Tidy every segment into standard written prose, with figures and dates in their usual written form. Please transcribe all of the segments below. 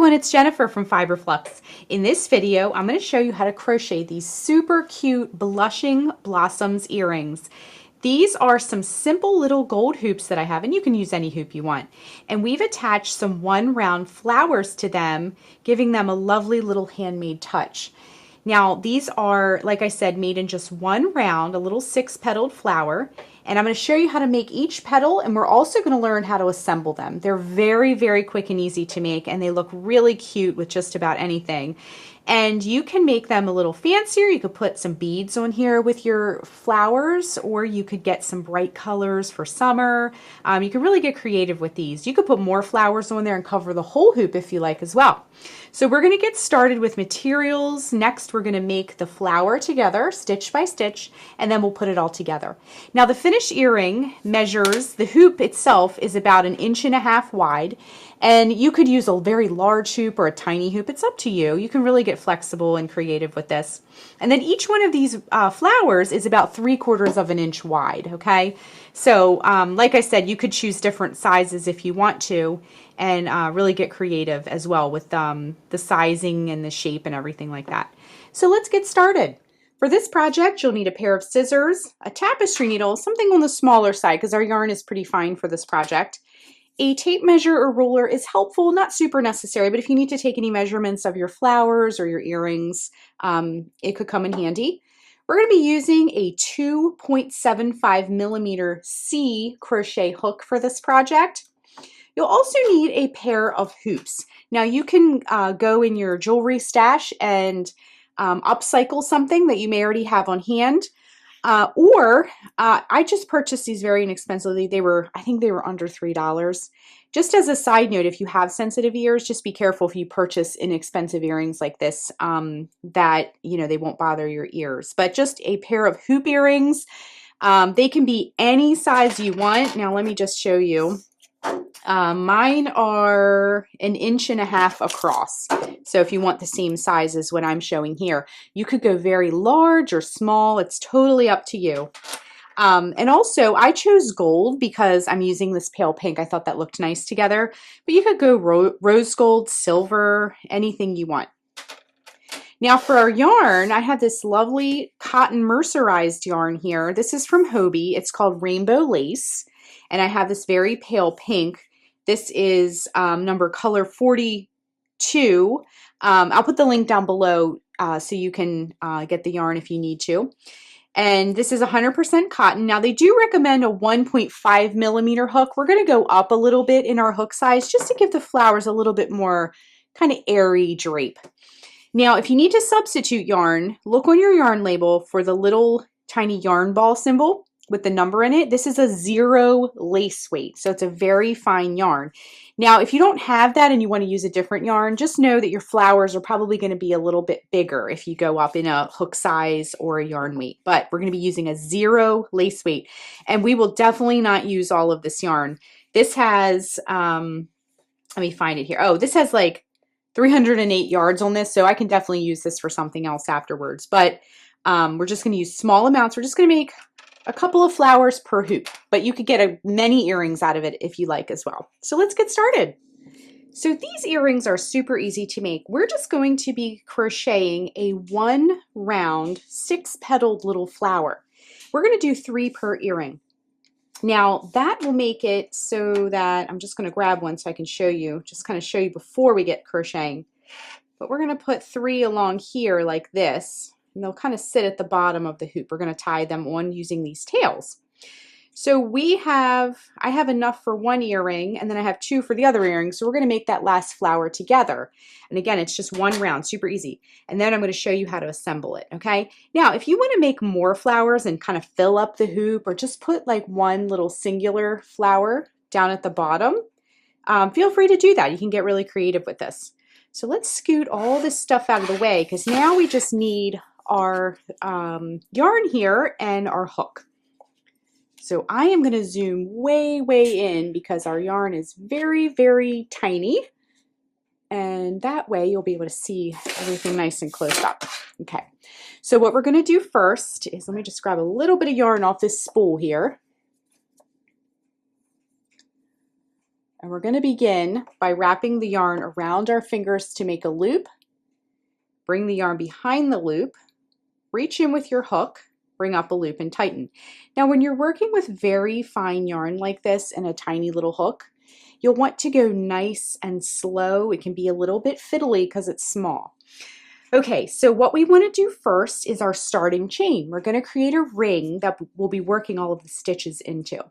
everyone, it's Jennifer from Flux. In this video, I'm going to show you how to crochet these super cute blushing blossoms earrings. These are some simple little gold hoops that I have, and you can use any hoop you want. And we've attached some one round flowers to them, giving them a lovely little handmade touch. Now, these are, like I said, made in just one round, a little 6-petaled flower. And I'm going to show you how to make each petal, and we're also going to learn how to assemble them. They're very, very quick and easy to make, and they look really cute with just about anything. And you can make them a little fancier. You could put some beads on here with your flowers, or you could get some bright colors for summer. You can really get creative with these. You could put more flowers on there and cover the whole hoop if you like as well. So we're going to get started with materials. Next, we're going to make the flower together, stitch by stitch, and then we'll put it all together. Now, the finished earring measures, the hoop itself is about 1.5 inches wide, and you could use a very large hoop or a tiny hoop. It's up to you. You can really get flexible and creative with this. And then each one of these flowers is about 3/4 of an inch wide, okay? So like I said, you could choose different sizes if you want to, and really get creative as well with the sizing and the shape and everything like that. So let's get started. For this project, you'll need a pair of scissors, a tapestry needle, something on the smaller side because our yarn is pretty fine for this project. A tape measure or ruler is helpful, not super necessary, but if you need to take any measurements of your flowers or your earrings, it could come in handy. We're going to be using a 2.75 millimeter C crochet hook for this project. You'll also need a pair of hoops. Now you can go in your jewelry stash and upcycle something that you may already have on hand. Or I just purchased these very inexpensively. I think they were under $3. Just as a side note, if you have sensitive ears, just be careful if you purchase inexpensive earrings like this, that, they won't bother your ears. But just a pair of hoop earrings. They can be any size you want. Now let me just show you. Mine are 1.5 inches across. So if you want the same size as what I'm showing here, you could go very large or small. It's totally up to you. And also I chose gold because I'm using this pale pink. I thought that looked nice together, but you could go rose gold, silver, anything you want. Now for our yarn, I have this lovely cotton mercerized yarn here. This is from Hobie. It's called Rainbow Lace. And I have this very pale pink. This is color 42. I'll put the link down below so you can get the yarn if you need to. And this is 100% cotton. Now they do recommend a 1.5 millimeter hook. We're going to go up a little bit in our hook size just to give the flowers a little bit more kind of airy drape. Now if you need to substitute yarn, look on your yarn label for the little tiny yarn ball symbol with the number in it. This is a 0 lace weight, so it's a very fine yarn. Now, if you don't have that and you want to use a different yarn, just know that your flowers are probably going to be a little bit bigger if you go up in a hook size or a yarn weight. But we're going to be using a 0 lace weight, and we will definitely not use all of this yarn. This has, let me find it here. Oh, this has like 308 yards on this, so I can definitely use this for something else afterwards. But we're just going to use small amounts. We're just going to make a couple of flowers per hoop, but you could get many earrings out of it if you like as well. So let's get started. So these earrings are super easy to make. We're just going to be crocheting a one round 6-petaled little flower. We're going to do 3 per earring. Now that will make it so that I'm just going to grab one so I can show you, just kind of show you before we get crocheting. But we're going to put 3 along here like this. And they'll kind of sit at the bottom of the hoop. We're going to tie them on using these tails. So I have enough for 1 earring, and then I have 2 for the other earring. So we're going to make that last flower together. And again, it's just 1 round, super easy. And then I'm going to show you how to assemble it, okay? Now, if you want to make more flowers and kind of fill up the hoop, or just put like one little singular flower down at the bottom, feel free to do that. You can get really creative with this. So let's scoot all this stuff out of the way, because now we just need our yarn here and our hook. So I am going to zoom way, way in because our yarn is very, very tiny. And that way you'll be able to see everything nice and close up. Okay, so what we're going to do first is, let me just grab a little bit of yarn off this spool here. And we're going to begin by wrapping the yarn around our fingers to make a loop. Bring the yarn behind the loop, reach in with your hook, bring up a loop and tighten. Now when you're working with very fine yarn like this and a tiny little hook, you'll want to go nice and slow. It can be a little bit fiddly because it's small. Okay, so what we want to do first is our starting chain. We're going to create a ring that we'll be working all of the stitches into.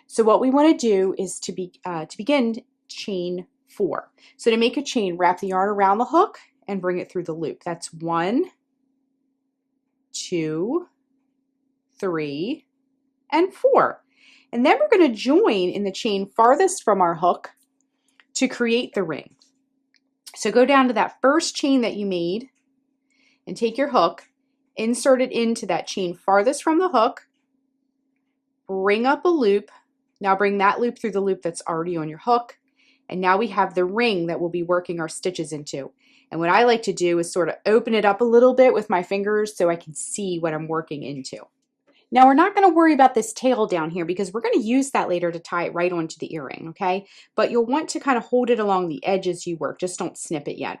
So what we want to do is to begin chain 4. So to make a chain, wrap the yarn around the hook and bring it through the loop. That's 1, 2, 3, and 4. And then we're going to join in the chain farthest from our hook to create the ring. So go down to that first chain that you made and take your hook, insert it into that chain farthest from the hook, bring up a loop. Now bring that loop through the loop that's already on your hook. And now we have the ring that we'll be working our stitches into. And what I like to do is sort of open it up a little bit with my fingers so I can see what I'm working into. Now we're not going to worry about this tail down here because we're going to use that later to tie it right onto the earring, okay? But you'll want to kind of hold it along the edge as you work. Just don't snip it yet.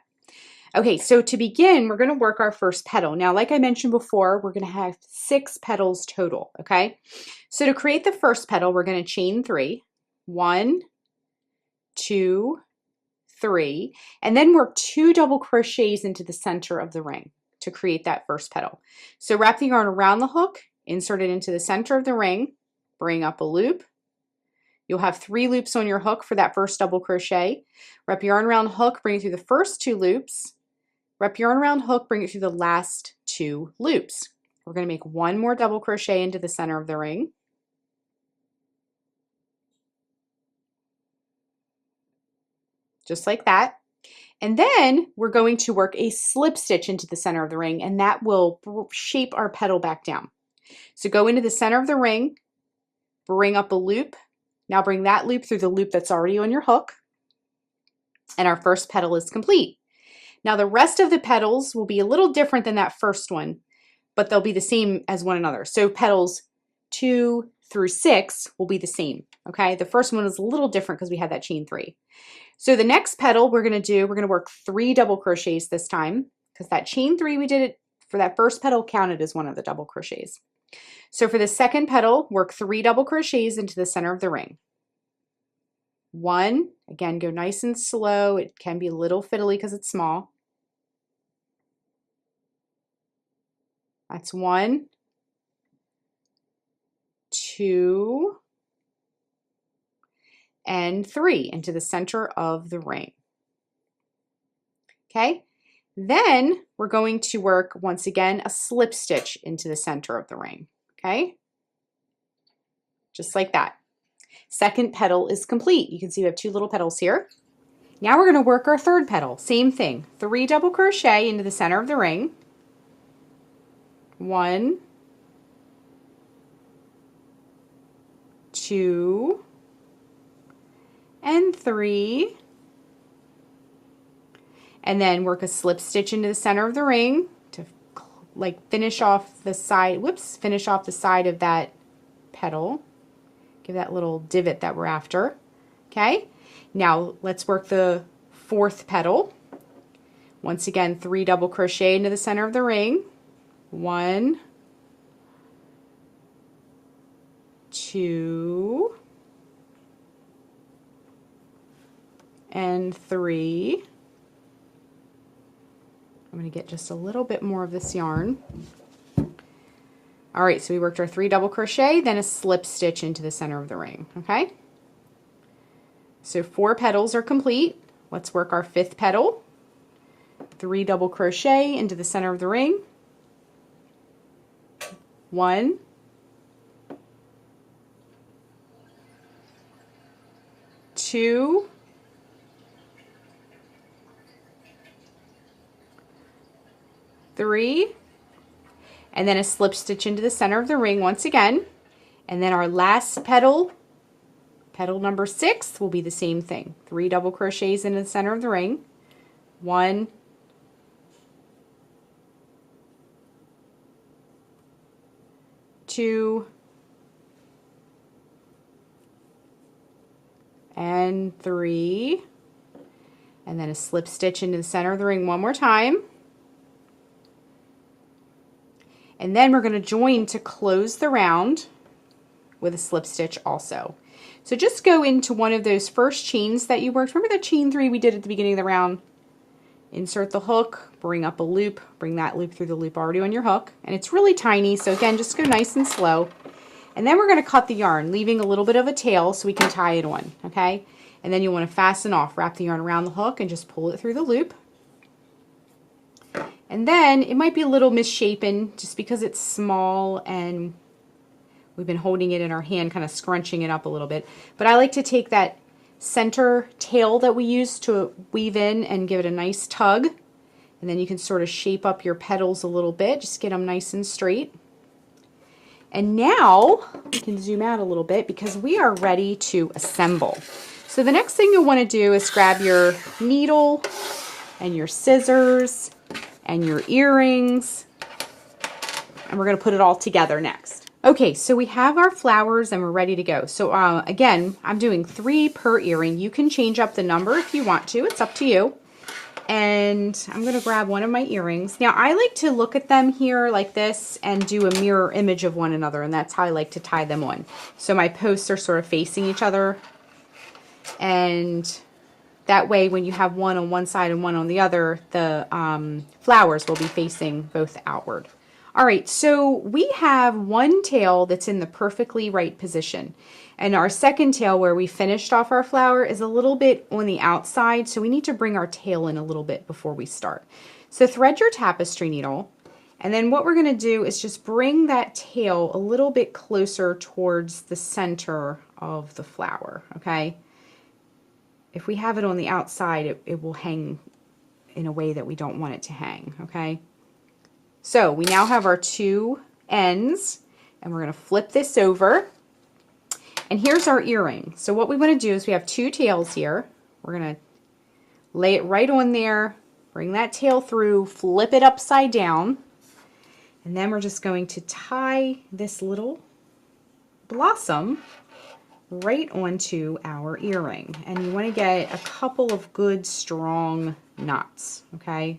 Okay, so to begin, we're going to work our first petal. Now, like I mentioned before, we're going to have 6 petals total, okay? So to create the first petal, we're going to chain 3. 1, 2, 3, and then work 2 double crochets into the center of the ring to create that first petal. So wrap the yarn around the hook, insert it into the center of the ring, bring up a loop. You'll have 3 loops on your hook for that first double crochet. Wrap your yarn around the hook, bring it through the first 2 loops. Wrap your yarn around the hook, bring it through the last 2 loops. We're going to make 1 more double crochet into the center of the ring. Just like that. And then we're going to work a slip stitch into the center of the ring, and that will shape our petal back down. So go into the center of the ring, bring up a loop. Now bring that loop through the loop that's already on your hook, and our first petal is complete. Now the rest of the petals will be a little different than that first one, but they'll be the same as one another. So petals 2 through 6 will be the same, okay? The first one is a little different because we had that chain 3. So the next petal we're going to work 3 double crochets this time because that chain 3 we did it for that first petal counted as one of the double crochets. So for the second petal, work 3 double crochets into the center of the ring. 1, again, go nice and slow. It can be a little fiddly because it's small. That's 1, 2, and 3 into the center of the ring. Okay, then we're going to work once again a slip stitch into the center of the ring. Okay, just like that. Second petal is complete. You can see we have 2 little petals here. Now we're going to work our third petal. Same thing, 3 double crochet into the center of the ring. 1, 2, and 3. And then work a slip stitch into the center of the ring to like finish off the side, finish off the side of that petal. Give that little divot that we're after. Okay, now let's work the fourth petal. Once again, 3 double crochet into the center of the ring. 1, 2, and 3. I'm going to get just a little bit more of this yarn. All right, so we worked our 3 double crochet, then a slip stitch into the center of the ring, okay? So 4 petals are complete. Let's work our 5th petal. 3 double crochet into the center of the ring. 1, 2, 3, and then a slip stitch into the center of the ring once again. And then our last petal, petal number 6, will be the same thing. 3 double crochets into the center of the ring. 1, 2, and 3, and then a slip stitch into the center of the ring one more time. And then we're going to join to close the round with a slip stitch also. So just go into one of those first chains that you worked. Remember the chain 3 we did at the beginning of the round? Insert the hook, bring up a loop, bring that loop through the loop already on your hook. And it's really tiny, so again, just go nice and slow. And then we're going to cut the yarn, leaving a little bit of a tail so we can tie it on, okay? And then you want to fasten off, wrap the yarn around the hook and just pull it through the loop. And then it might be a little misshapen just because it's small and we've been holding it in our hand, kind of scrunching it up a little bit. But I like to take that center tail that we use to weave in and give it a nice tug. And then you can sort of shape up your petals a little bit, just get them nice and straight. And now we can zoom out a little bit because we are ready to assemble. So the next thing you'll want to do is grab your needle and your scissors and your earrings, and we're going to put it all together next. Okay, so we have our flowers and we're ready to go. So again, I'm doing 3 per earring. You can change up the number if you want to. It's up to you. And I'm going to grab one of my earrings. Now, I like to look at them here like this and do a mirror image of one another, and that's how I like to tie them on. So my posts are sort of facing each other, and that way when you have one on one side and one on the other, the flowers will be facing both outward. All right, so we have one tail that's in the perfectly right position. And our second tail where we finished off our flower is a little bit on the outside, so we need to bring our tail in a little bit before we start. So thread your tapestry needle, and then what we're going to do is just bring that tail a little bit closer towards the center of the flower, okay? If we have it on the outside, it will hang in a way that we don't want it to hang, okay? So we now have our 2 ends, and we're going to flip this over. And here's our earring. So what we want to do is we have 2 tails here. We're going to lay it right on there, bring that tail through, flip it upside down, and then we're just going to tie this little blossom right onto our earring. And you want to get a couple of good strong knots, okay?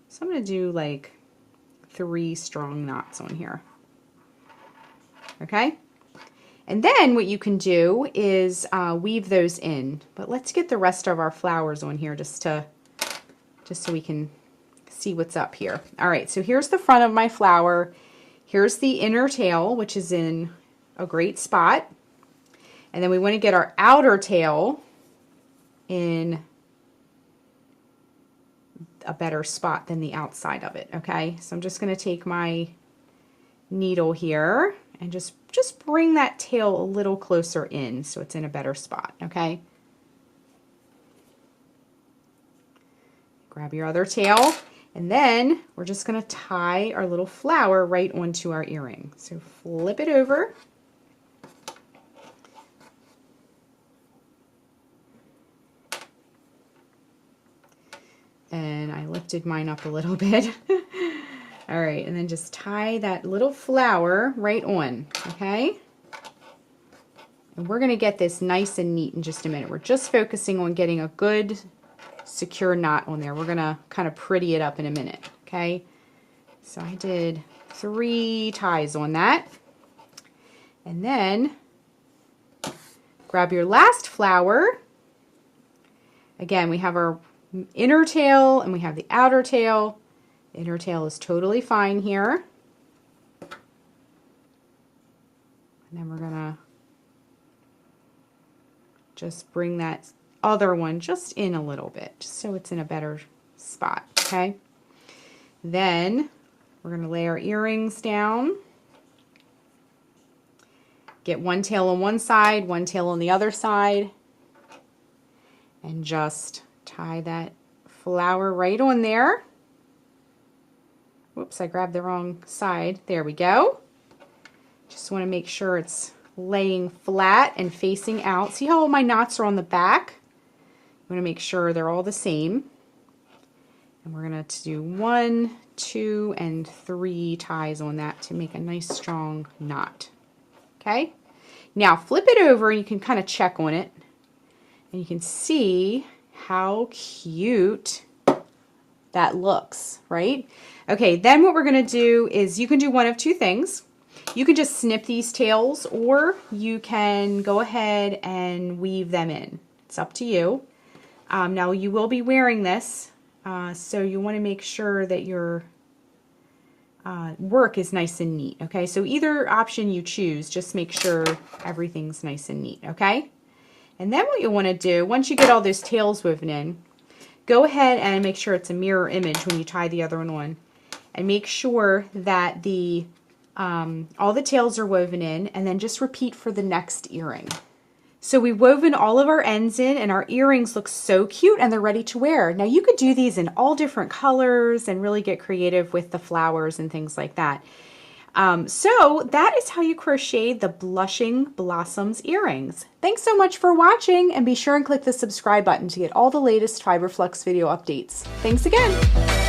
So I'm going to do like 3 strong knots on here, okay? And then what you can do is weave those in. But let's get the rest of our flowers on here just so we can see what's up here. All right, so here's the front of my flower. Here's the inner tail, which is in a great spot. And then we want to get our outer tail in a better spot than the outside of it, okay? So I'm just going to take my needle here and just bring that tail a little closer in so it's in a better spot, okay? Grab your other tail, and then we're just going to tie our little flower right onto our earring. So flip it over. And I lifted mine up a little bit. All right, and then just tie that little flower right on, okay? And we're going to get this nice and neat in just a minute. We're just focusing on getting a good, secure knot on there. We're going to kind of pretty it up in a minute, okay? So I did 3 ties on that. And then grab your last flower. Again, we have our inner tail and we have the outer tail. The inner tail is totally fine here. And then we're gonna just bring that other one just in a little bit, just so it's in a better spot, okay? Then we're gonna lay our earrings down. Get one tail on one side, one tail on the other side, and just tie that flower right on there. Whoops, I grabbed the wrong side. There we go. Just want to make sure it's laying flat and facing out. See how all my knots are on the back? I'm going to make sure they're all the same. And we're going to do 1, 2, and 3 ties on that to make a nice strong knot. Okay? Now flip it over and you can kind of check on it. And you can see how cute that looks, right? Okay, then what we're gonna do is you can do one of two things. You can just snip these tails, or you can go ahead and weave them in. It's up to you. Now you will be wearing this, so you want to make sure that your work is nice and neat, okay? So either option you choose, just make sure everything's nice and neat, okay? And then what you'll want to do, once you get all those tails woven in, go ahead and make sure it's a mirror image when you tie the other one on. And make sure that the all the tails are woven in, and then just repeat for the next earring. So we've woven all of our ends in, and our earrings look so cute and they're ready to wear. Now you could do these in all different colors and really get creative with the flowers and things like that. So that is how you crochet the Blushing Blossoms earrings. Thanks so much for watching, and be sure and click the subscribe button to get all the latest Fiber Flux video updates. Thanks again.